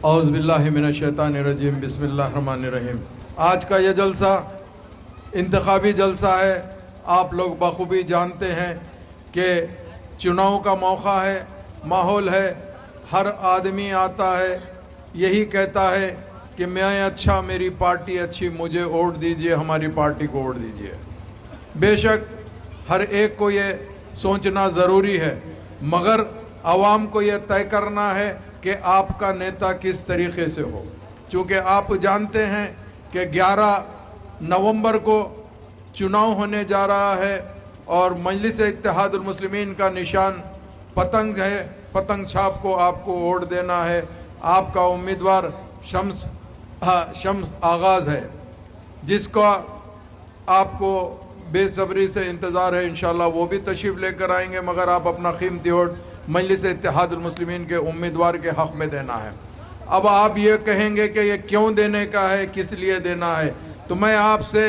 اعوذ باللہ من الشیطان الرجیم بسم اللہ الرحمن الرحیم۔ آج کا یہ جلسہ انتخابی جلسہ ہے۔ آپ لوگ بخوبی جانتے ہیں کہ چناؤ کا موقع ہے، ماحول ہے، ہر آدمی آتا ہے یہی کہتا ہے کہ میں اچھا، میری پارٹی اچھی، مجھے ووٹ دیجئے، ہماری پارٹی کو ووٹ دیجئے۔ بے شک ہر ایک کو یہ سوچنا ضروری ہے، مگر عوام کو یہ طے کرنا ہے کہ آپ کا نیتا کس طریقے سے ہو۔ چونکہ آپ جانتے ہیں کہ 11 نومبر کو چناؤ ہونے جا رہا ہے اور مجلس اتحاد المسلمین کا نشان پتنگ ہے، پتنگ چھاپ کو آپ کو ووٹ دینا ہے۔ آپ کا امیدوار شمس آغاز ہے، جس کا آپ کو بے صبری سے انتظار ہے، انشاءاللہ وہ بھی تشریف لے کر آئیں گے، مگر آپ اپنا قیمتی ووٹ مجلس اتحاد المسلمین کے امیدوار کے حق میں دینا ہے۔ اب آپ یہ کہیں گے کہ یہ کیوں دینے کا ہے، کس لیے دینا ہے، تو میں آپ سے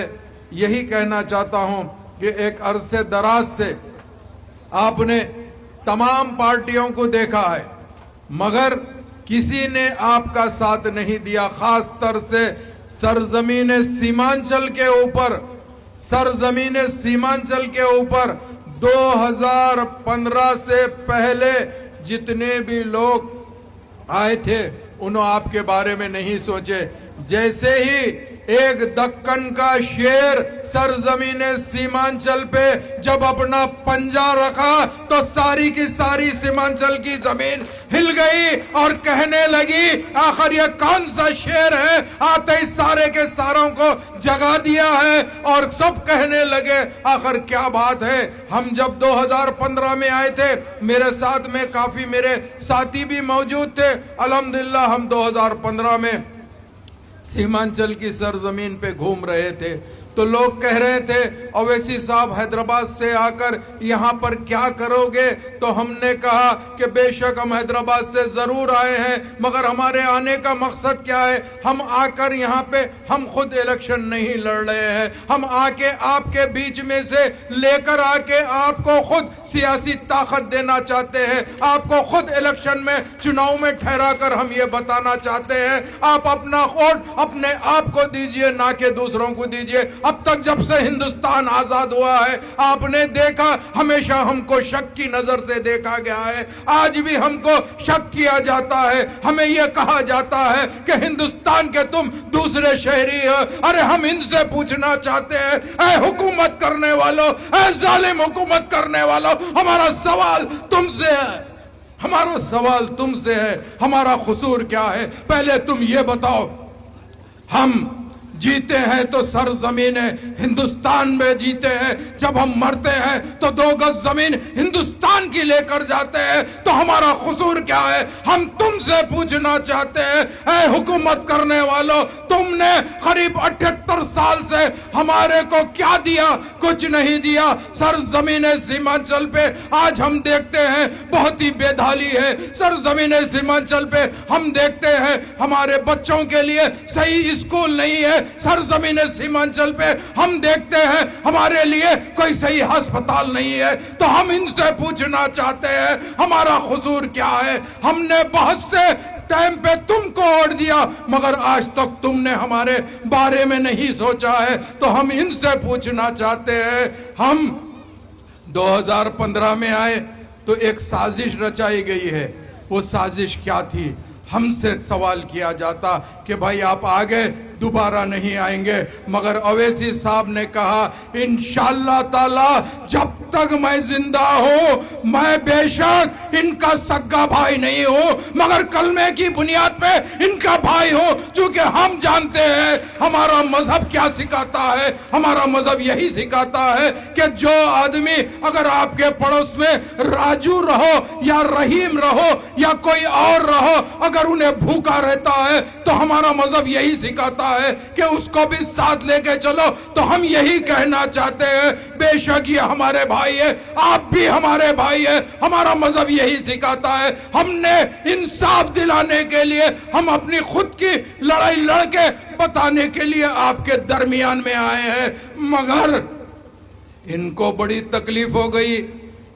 یہی کہنا چاہتا ہوں کہ ایک عرصے دراز سے آپ نے تمام پارٹیوں کو دیکھا ہے، مگر کسی نے آپ کا ساتھ نہیں دیا، خاص طور سے سرزمین سیمانچل کے اوپر 2015 سے پہلے جتنے بھی لوگ آئے تھے انہوں آپ کے بارے میں نہیں سوچے۔ جیسے ہی ایک دکن کا شیر سرزمین سیمانچل پہ جب اپنا پنجہ رکھا تو ساری کی ساری سیمانچل کی زمین ہل گئی اور کہنے لگی آخر یہ کون سا شیر ہے، آتے ہی سارے کے ساروں کو جگا دیا ہے، اور سب کہنے لگے آخر کیا بات ہے۔ ہم جب 2015 میں آئے تھے، میرے ساتھ میں کافی میرے ساتھی بھی موجود تھے، الحمدللہ ہم 2015 میں سیمانچل کی سرزمین پہ گھوم رہے تھے تو لوگ کہہ رہے تھے اویسی صاحب حیدرآباد سے آ کر یہاں پر کیا کرو گے، تو ہم نے کہا کہ بے شک ہم حیدرآباد سے ضرور آئے ہیں، مگر ہمارے آنے کا مقصد کیا ہے، ہم آ کر یہاں پہ ہم خود الیکشن نہیں لڑ رہے ہیں، ہم آ کے آپ کے بیچ میں سے لے کر آ کے آپ کو خود سیاسی طاقت دینا چاہتے ہیں، آپ کو خود الیکشن میں چناؤ میں ٹھہرا کر ہم یہ بتانا چاہتے ہیں آپ اپنا ووٹ اپنے آپ کو دیجئے، نہ کہ دوسروں کو دیجئے۔ اب تک جب سے ہندوستان آزاد ہوا ہے آپ نے دیکھا ہمیشہ ہم کو شک کی نظر سے دیکھا گیا ہے، آج بھی ہم کو شک کیا جاتا ہے، ہمیں یہ کہا جاتا ہے کہ ہندوستان کے تم دوسرے شہری ہو۔ ارے ہم ان سے پوچھنا چاہتے ہیں اے حکومت کرنے والوں، اے ظالم حکومت کرنے والوں، ہمارا سوال تم سے ہے، ہمارا سوال تم سے ہے، ہمارا قصور کیا ہے؟ پہلے تم یہ بتاؤ، ہم جیتے ہیں تو سرزمین ہندوستان میں جیتے ہیں، جب ہم مرتے ہیں تو 2 گز زمین ہندوستان کی لے کر جاتے ہیں، تو ہمارا قصور کیا ہے؟ ہم تم سے پوچھنا چاہتے ہیں اے حکومت کرنے والوں، تم نے قریب 78 سال سے ہمارے کو کیا دیا؟ کچھ نہیں دیا۔ سرزمین سیمانچل پہ آج ہم دیکھتے ہیں بہت ہی بےدھالی ہے، سرزمین سیمانچل پہ ہم دیکھتے ہیں ہمارے بچوں کے لیے صحیح اسکول نہیں ہے، سرزمین سیمانچل پہ ہم دیکھتے ہیں ہمارے لیے کوئی صحیح ہسپتال نہیں ہے، تو ہم ان سے پوچھنا چاہتے ہیں ہمارا قصور کیا ہے؟ ہم نے بہت سے ٹائم پہ تم کو ووٹ دیا، مگر آج تک تم نے ہمارے بارے میں نہیں سوچا ہے، تو ہم ان سے پوچھنا چاہتے ہیں۔ ہم 2015 میں آئے تو ایک سازش رچائی گئی ہے، وہ سازش کیا تھی؟ ہم سے سوال کیا جاتا کہ بھائی آپ آگے دوبارہ نہیں آئیں گے، مگر اویسی صاحب نے کہا انشاءاللہ تعالی جب تک میں زندہ ہوں میں بے شک ان کا سگا بھائی نہیں ہوں، مگر کلمے کی بنیاد پہ ان کا بھائی ہوں، چونکہ ہم جانتے ہیں ہمارا مذہب کیا سکھاتا ہے۔ ہمارا مذہب یہی سکھاتا ہے کہ جو آدمی اگر آپ کے پڑوس میں راجو رہو یا رحیم رہو یا کوئی اور رہو، اگر انہیں بھوکا رہتا ہے تو ہمارا مذہب یہی سکھاتا ہے کہ اس کو بھی ساتھ لے کے چلو۔ تو ہم یہی کہنا چاہتے ہیں بے شک یہ ہمارے بھائی ہے، آپ بھی ہمارے بھائی ہیں، ہمارا مذہب یہی سکھاتا ہے۔ ہم نے انصاف دلانے کے لیے ہم اپنی خود کی لڑائی لڑ کے بتانے کے لیے آپ کے درمیان میں آئے ہیں، مگر ان کو بڑی تکلیف ہو گئی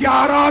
11